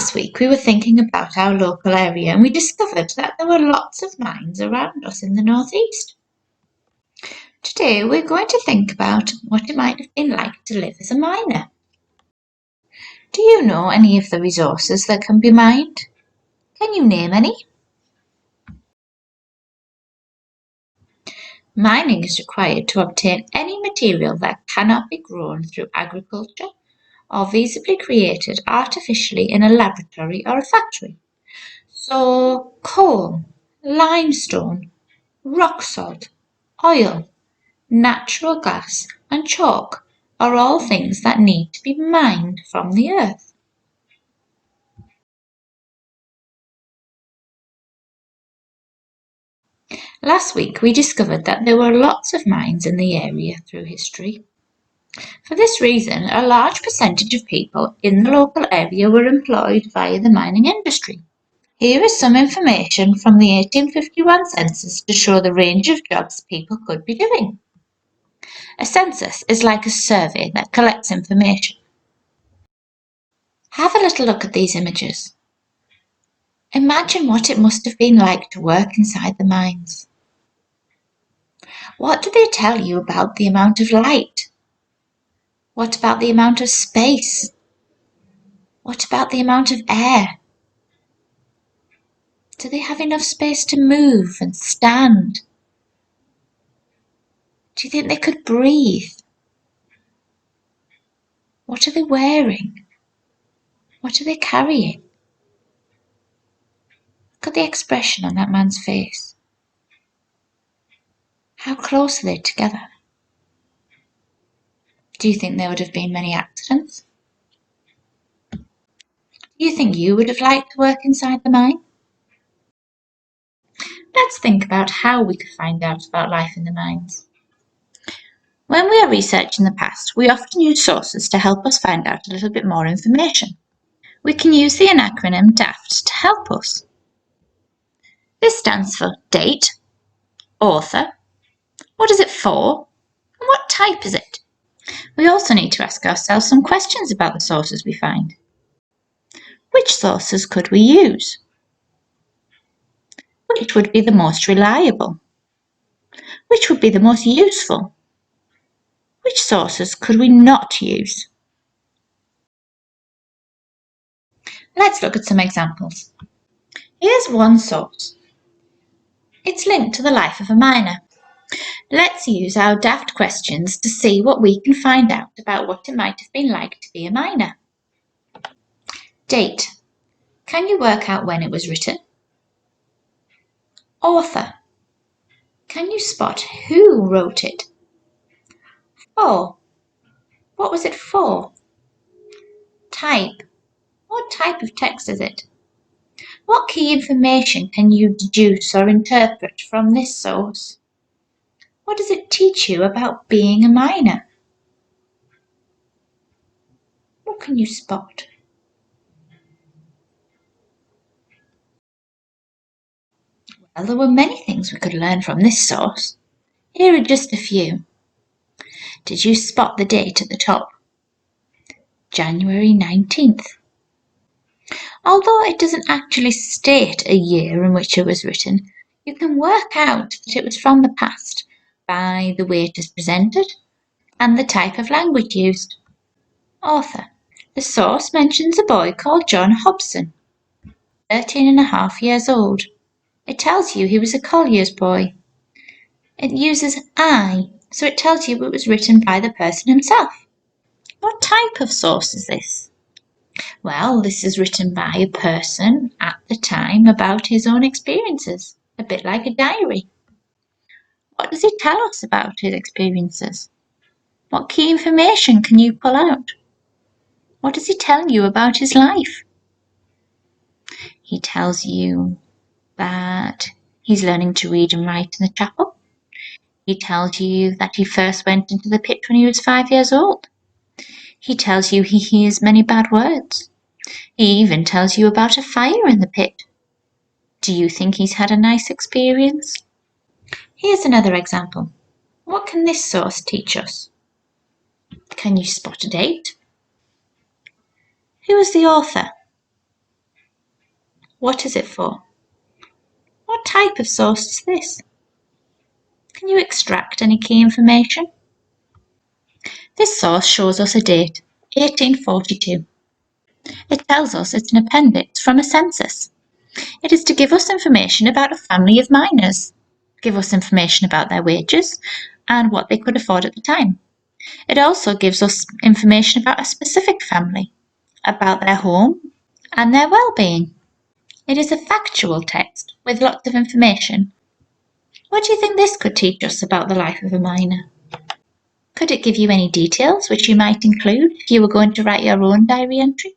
Last week we were thinking about our local area and we discovered that there were lots of mines around us in the northeast. Today we're going to think about what it might have been like to live as a miner. Do you know any of the resources that can be mined? Can you name any? Mining is required to obtain any material that cannot be grown through agriculture or visibly created artificially in a laboratory or a factory. So coal, limestone, rock salt, oil, natural gas and chalk are all things that need to be mined from the earth. Last week we discovered that there were lots of mines in the area through history. For this reason, a large percentage of people in the local area were employed via the mining industry. Here is some information from the 1851 census to show the range of jobs people could be doing. A census is like a survey that collects information. Have a little look at these images. Imagine what it must have been like to work inside the mines. What do they tell you about the amount of light? What about the amount of space? What about the amount of air? Do they have enough space to move and stand? Do you think they could breathe? What are they wearing? What are they carrying? Look at the expression on that man's face. How close are they together? Do you think there would have been many accidents? Do you think you would have liked to work inside the mine? Let's think about how we could find out about life in the mines. When we are researching the past, we often use sources to help us find out a little bit more information. We can use the acronym DAFT to help us. This stands for date, author, what is it for, and what type is it? We also need to ask ourselves some questions about the sources we find. Which sources could we use? Which would be the most reliable? Which would be the most useful? Which sources could we not use? Let's look at some examples. Here's one source. It's linked to the life of a miner. Let's use our daft questions to see what we can find out about what it might have been like to be a miner. Date. Can you work out when it was written? Author. Can you spot who wrote it? For. What was it for? Type. What type of text is it? What key information can you deduce or interpret from this source? What does it teach you about being a miner? What can you spot? Well, there were many things we could learn from this source. Here are just a few. Did you spot the date at the top? January 19th. Although it doesn't actually state a year in which it was written, you can work out that it was from the past by the way it is presented and the type of language used. Author. The source mentions a boy called John Hobson, 13.5 years old. It tells you he was a collier's boy. It uses I, so it tells you it was written by the person himself. What type of source is this? Well, this is written by a person at the time about his own experiences, a bit like a diary. What does he tell us about his experiences? What key information can you pull out? What does he tell you about his life? He tells you that he's learning to read and write in the chapel. He tells you that he first went into the pit when he was 5 years old. He tells you he hears many bad words. He even tells you about a fire in the pit. Do you think he's had a nice experience? Here's another example. What can this source teach us? Can you spot a date? Who is the author? What is it for? What type of source is this? Can you extract any key information? This source shows us a date, 1842. It tells us it's an appendix from a census. It is to give us information about a family of miners, give us information about their wages and what they could afford at the time. It also gives us information about a specific family, about their home and their well-being. It is a factual text with lots of information. What do you think this could teach us about the life of a miner? Could it give you any details which you might include if you were going to write your own diary entry?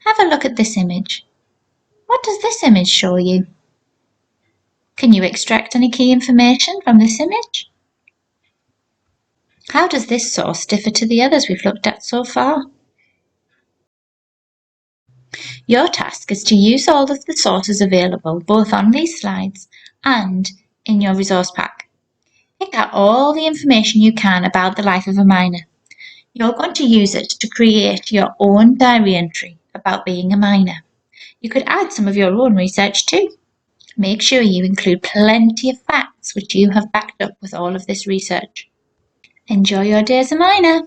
Have a look at this image. What does this image show you? Can you extract any key information from this image? How does this source differ to the others we've looked at so far? Your task is to use all of the sources available both on these slides and in your resource pack. Pick out all the information you can about the life of a miner. You're going to use it to create your own diary entry about being a miner. You could add some of your own research too. Make sure you include plenty of facts which you have backed up with all of this research. Enjoy your day as a miner!